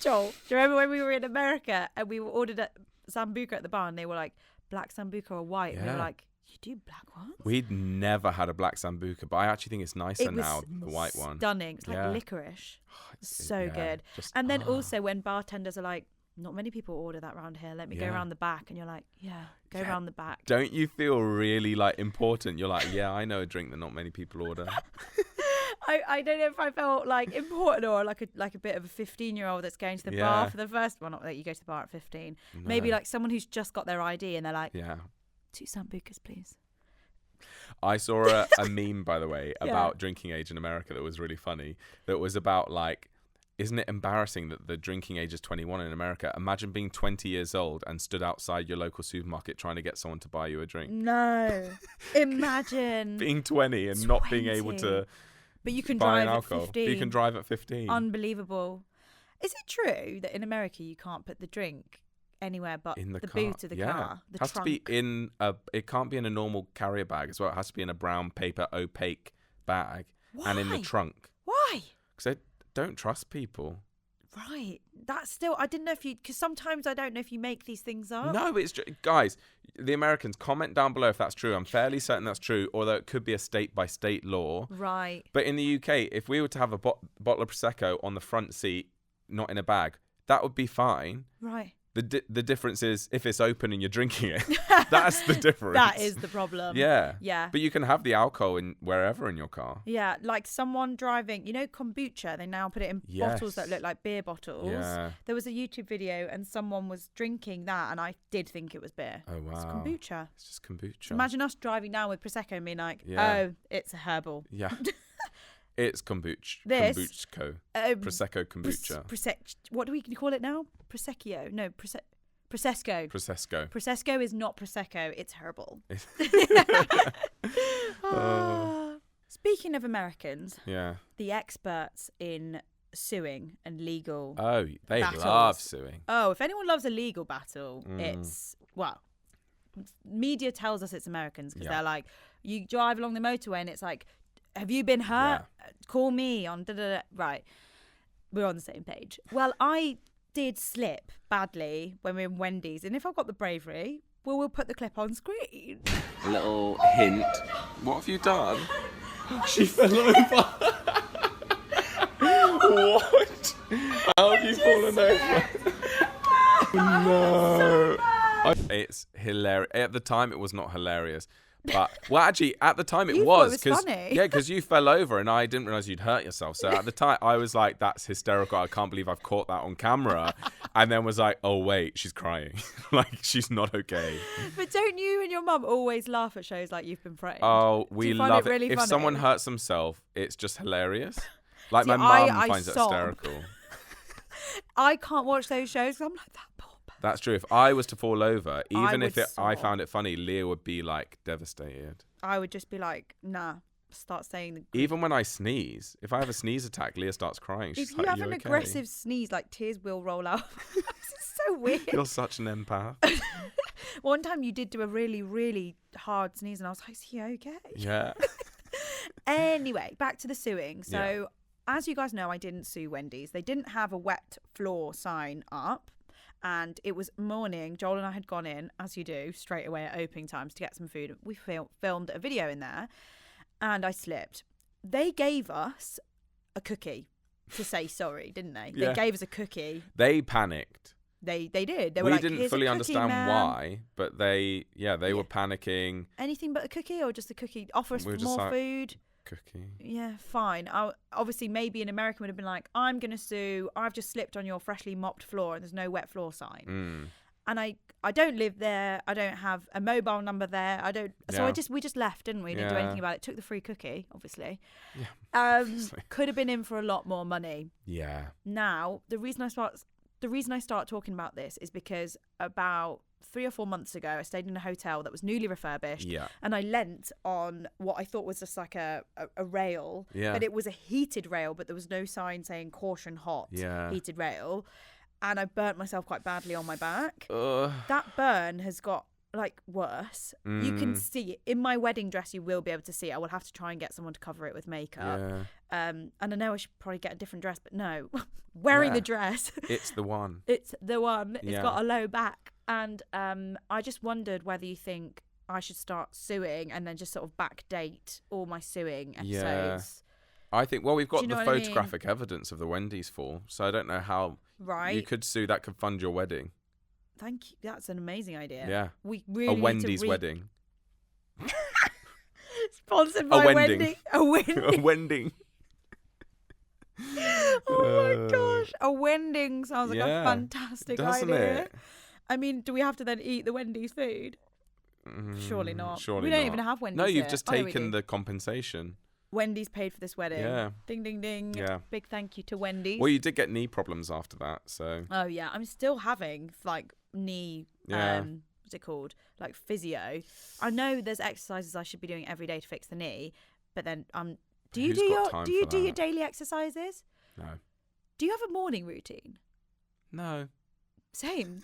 Joel, do you remember when we were in America and we ordered a Sambuca at the bar and they were like, black Sambuca or white? And we were like, you do black ones? We'd never had a black Sambuca, but I actually think it's nicer now than the white one. Stunning. It's like licorice. So good. And then also when bartenders are like, not many people order that around here. Let me go around the back. And you're like, go around the back. Don't you feel really like important? You're like, yeah, I know a drink that not many people order. I don't know if I felt like important or like a bit of a 15-year-old that's going to the bar for the first one. Not that you go to the bar at 15. No. Maybe like someone who's just got their ID and they're like, 2 Sambucas, please. I saw a meme, by the way, about drinking age in America that was really funny. That was about like, isn't it embarrassing that the drinking age is 21 in America? Imagine being 20 years old and stood outside your local supermarket trying to get someone to buy you a drink. No. Imagine. Being 20 and not being able to but you can buy drive an alcohol. at 15. But you can drive at 15. Unbelievable. Is it true that in America you can't put the drink anywhere but in the boot of the car? The has trunk. To be in it can't be in a normal carrier bag as well. It has to be in a brown paper opaque bag. Why? And in the trunk. Why? Because I don't trust people. Right. That's still, I didn't know if you, because sometimes I don't know if you make these things up. No, it's guys, the Americans, comment down below if that's true. I'm fairly certain that's true, although it could be a state by state law. Right. But in the UK, if we were to have a bottle of Prosecco on the front seat, not in a bag, that would be fine. Right. The difference is if it's open and you're drinking it. That's the difference. That is the problem. Yeah. Yeah. But you can have the alcohol in wherever in your car. Yeah, like someone driving, kombucha, they now put it in bottles that look like beer bottles. Yeah. There was a YouTube video and someone was drinking that and I did think it was beer. Oh, wow. It's kombucha. It's just kombucha. Imagine us driving down with Prosecco and being like, oh, it's a herbal. Yeah. It's kombucha. This, Kombucha. Prosecco kombucha. What do we call it now? Prosecco. No, Prosecco. Prosecco is not Prosecco. It's herbal. Speaking of Americans, the experts in suing and legal battles. Love suing. Oh, if anyone loves a legal battle, it's, media tells us it's Americans because they're like, you drive along the motorway and it's like, have you been hurt? Call me on da-da-da. Right. We're on the same page. Well, I did slip badly when we were in Wendy's. And if I've got the bravery, we'll put the clip on screen. A little hint. What have you done? She fell over. What? How have you fallen over? No. It's hilarious. At the time, it was not hilarious. But actually, at the time it was funny. because you fell over and I didn't realize you'd hurt yourself. So at the time, I was like, "That's hysterical! I can't believe I've caught that on camera." And then was like, "Oh wait, she's crying. Like she's not okay." But don't you and your mum always laugh at shows like You've Been Framed? Oh, we love it. Really if funny? Someone hurts themselves, it's just hilarious. Like See, my mum finds it hysterical. I can't watch those shows. I'm like that poor. That's true. If I was to fall over, even if I found it funny, Leah would be like devastated. I would just be like, nah, start saying Even when I sneeze, if I have a sneeze attack, Leah starts crying. She's if like, you have you an okay? aggressive sneeze, like tears will roll out. This is so weird. You're such an empath. One time you did do a really, really hard sneeze and I was like, is he okay? Yeah. Anyway, back to the suing. So as you guys know, I didn't sue Wendy's. They didn't have a wet floor sign up. And it was morning. Joel and I had gone in, as you do, straight away at opening times to get some food. We filmed a video in there and I slipped. They gave us a cookie to say sorry, didn't they? Yeah. They gave us a cookie. They panicked. They did. They were we like, didn't fully understand man. why, but they were panicking. Anything but a cookie or just a cookie? Offer us more food. Cookie. Yeah, fine. Obviously, maybe an American would have been like, I'm going to sue. I've just slipped on your freshly mopped floor and there's no wet floor sign. And I don't live there. I don't have a mobile number there. I don't. So we just left, didn't we? Didn't do anything about it. Took the free cookie, obviously. Yeah. Obviously. Could have been in for a lot more money. Yeah. Now, the reason I start talking about this is because about 3 or 4 months ago, I stayed in a hotel that was newly refurbished. Yeah. And I leant on what I thought was just like a rail. Yeah. But it was a heated rail, but there was no sign saying caution hot heated rail. And I burnt myself quite badly on my back. That burn has got like worse. You can see it. In my wedding dress, you will be able to see it. I will have to try and get someone to cover it with makeup. Yeah. And I know I should probably get a different dress, but no, wearing the dress. It's the one. It's the one. It's Yeah. got a low back. And I just wondered whether you think I should start sewing and then just sort of backdate all my sewing episodes. I think, well, we've got Do you know the what I mean? photographic evidence of the Wendy's fall, so I don't know how Right. you could sue. That could fund your wedding. Thank you. That's an amazing idea. Yeah. We really A need Wendy's to wedding. Sponsored by Wending. Wendy. A Wendy. A Wending. Oh my gosh. A Wending sounds like a Yeah. fantastic Doesn't idea. it? I mean, do we have to then eat the Wendy's food? Surely not. Surely we don't not. even have Wendy's. No, you've here. just Oh, no, we taken do. the compensation. Wendy's paid for this wedding. Yeah. Ding, ding, ding. Yeah. Big thank you to Wendy's. Well, you did get knee problems after that, so Oh yeah, I'm still having like knee. Yeah. What's it called? Like physio. I know there's exercises I should be doing every day to fix the knee, but then do you Who's do got your time do you for do your that? daily exercises? no. Do you have a morning routine? No. Same.